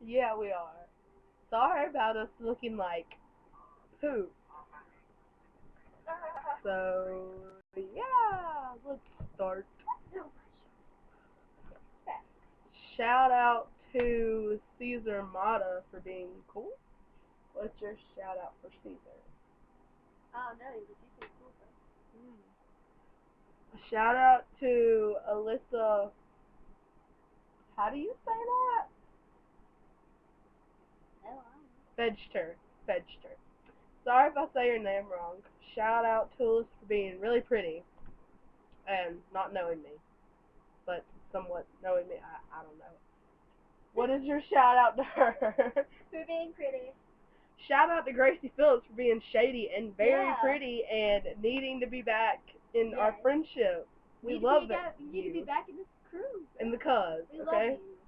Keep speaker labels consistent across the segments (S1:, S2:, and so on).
S1: Yeah, we are. Sorry about us looking like poop. So, yeah, let's start. Shout out to Caesar Mata for being cool. What's your shout out for Caesar?
S2: Oh no, but you say cool though.
S1: Shout out to Alyssa. How do you say that?
S2: Hell,
S1: Fegster. Fegster. Sorry if I say your name wrong. Shout out to Alyssa for being really pretty and not knowing me, but somewhat knowing me. I don't know. What is your shout out to her?
S2: for being pretty.
S1: Shout out to Gracie Phillips for being shady and very
S2: Yeah.
S1: pretty and needing to be back in our
S2: Yes.
S1: friendship. We love it.
S2: You need to be back in this crew.
S1: In the cuz,
S2: We
S1: okay?
S2: love you.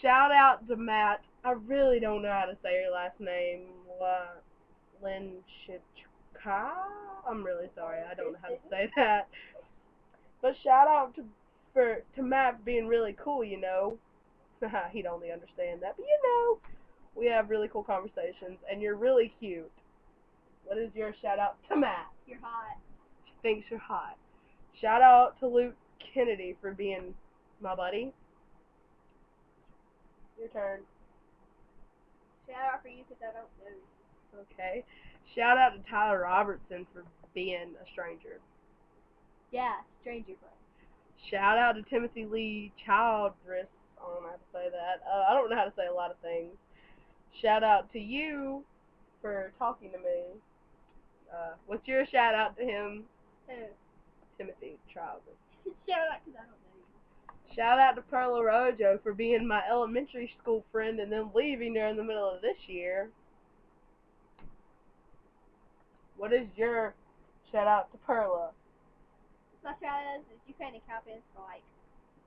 S1: Shout out to Matt. I really don't know how to say your last name. Linchika? I'm really sorry. I don't know how to say that. But shout out to Matt for being really cool, you know. He'd only understand that. But you know, we have really cool conversations and you're really cute. What is your shout out to Matt?
S2: You're hot.
S1: She thinks you're hot. Shout out to Luke Kennedy for being my buddy. Your turn.
S2: Shout out for you because I don't know you.
S1: Okay. Shout out to Tyler Robertson for being a stranger.
S2: Yeah, stranger friend.
S1: Shout out to Timothy Lee Childress. I don't know how to say that. I don't know how to say a lot of things. Shout out to you for talking to me. What's your shout out to him?
S2: Who?
S1: Timothy Childress.
S2: Shout out because I don't know you.
S1: Shout out to Perla Rojo for being my elementary school friend and then leaving during the middle of this year. What is your shout out to Perla?
S2: My shout out is you kind of campus for like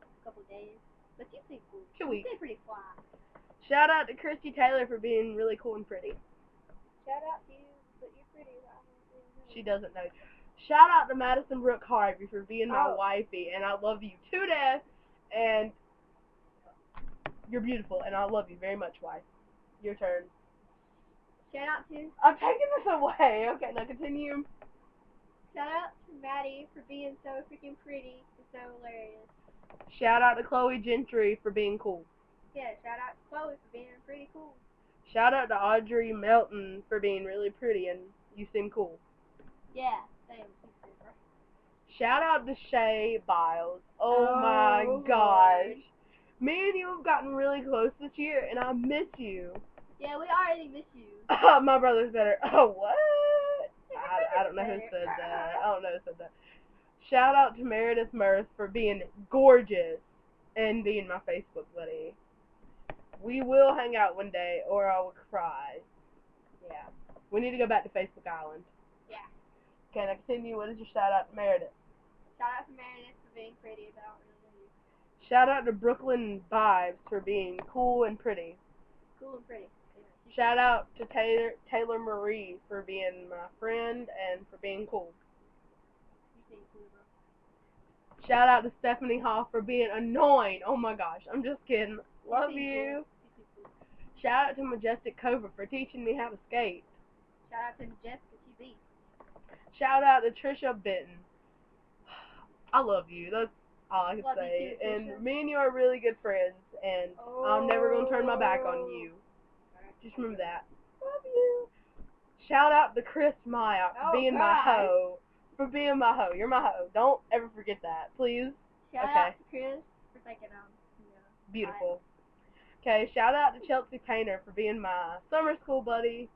S2: a couple days, but you seem cool.
S1: 2 weeks.
S2: You seem pretty fly.
S1: Shout out to Christy Taylor for being really cool and pretty.
S2: Shout out to you, but you're pretty.
S1: She doesn't know. Shout out to Madison Brooke Harvey for being my wifey, and I love you to death, and you're beautiful, and I love you very much, wife. Your turn.
S2: Shout out to.
S1: I'm taking this away. Okay, now continue.
S2: Shout out to Maddie for being so freaking pretty and so hilarious.
S1: Shout out to Chloe Gentry for being cool.
S2: Yeah, shout out to Chloe for being pretty cool.
S1: Shout out to Audrey Melton for being really pretty, and you seem cool.
S2: Yeah, same.
S1: Shout out to Shay Biles. Oh my gosh. Me and you have gotten really close this year, and I miss you.
S2: Yeah, we already miss you.
S1: My brother's better. Oh, what? I don't know who said that. I don't know who said that. Shout out to Meredith Mirth for being gorgeous and being my Facebook buddy. We will hang out one day, or I will cry. Yeah. We need to go back to Facebook Island.
S2: Yeah.
S1: Can I continue? What is your shout out to Meredith?
S2: Shout out to Meredith for being pretty, but I don't really know you.
S1: Shout out to Brooklyn Vibes for being cool and pretty.
S2: Cool and pretty.
S1: Shout out to Taylor Marie for being my friend and for being cool.
S2: You seem cool, bro.
S1: Shout out to Stephanie Hoff for being annoying. Oh my gosh, I'm just kidding. Love you.
S2: Cool.
S1: Shout out to Majestic Cobra for teaching me how to skate.
S2: Shout out to Jessica TV.
S1: Shout out to Trisha Benton. I love you. That's all I can
S2: Love
S1: say.
S2: you too,
S1: and
S2: Trisha.
S1: me and you are really good friends, and I'm never going to turn my back on you. Just remember that. Love you. Shout out to Chris Maya for being my hoe. For being my hoe. You're my hoe. Don't ever forget that, please.
S2: Shout out to Chris for taking
S1: Beautiful. Okay, shout out to Chelsea Painter for being my summer school buddy.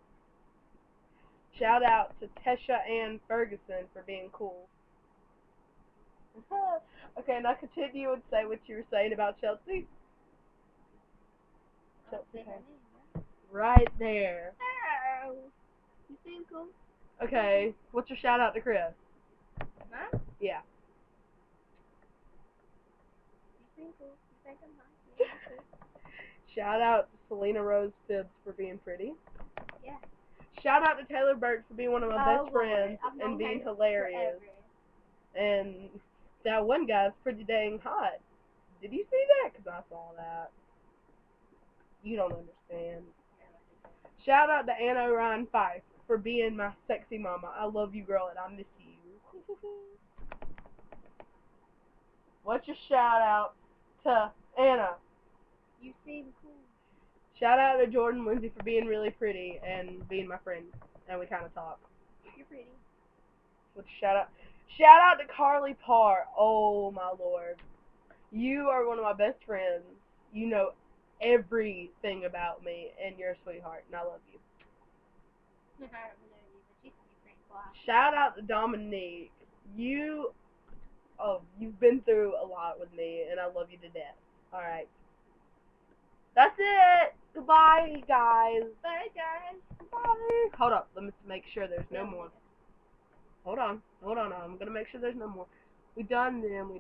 S1: Shout out to Tesha Ann Ferguson for being cool. Okay, now continue and say what you were saying about Chelsea. Chelsea Painter. Right there.
S2: Oh, you seem cool.
S1: Okay, what's your shout out to Chris?
S2: Huh?
S1: Yeah.
S2: You seem cool. You think I'm hot?
S1: Shout out to Selena Rose Phibbs for being pretty.
S2: Yeah.
S1: Shout out to Taylor Burke for being one of my best friends and being hilarious.
S2: Forever.
S1: And that one guy's pretty dang hot. Did you see that? Because I saw that. You don't understand. Shout out to Anna Ryan Fife for being my sexy mama. I love you, girl, and I miss you. What's your shout out to Anna?
S2: You seem cool.
S1: Shout out to Jordan Lindsay for being really pretty and being my friend, and we kind of talk.
S2: You're pretty.
S1: Which shout out to Carly Parr. Oh my lord, you are one of my best friends. You know everything about me, and you're a sweetheart, and I love you.
S2: I don't know you, but you seem pretty fly.
S1: Shout out to Dominique. You've been through a lot with me, and I love you to death. All right, that's it. Goodbye, guys.
S2: Bye, guys.
S1: Bye. Hold up. Let me make sure there's no more. Hold on. I'm gonna make sure there's no more. We done them.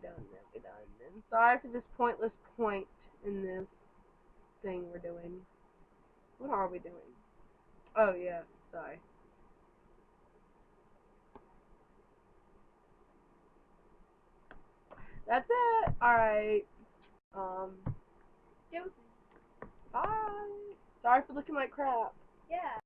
S1: Sorry for this pointless point in this thing we're doing. What are we doing? Oh yeah, sorry. That's it. Alright. Bye. Sorry for looking like crap.
S2: Yeah.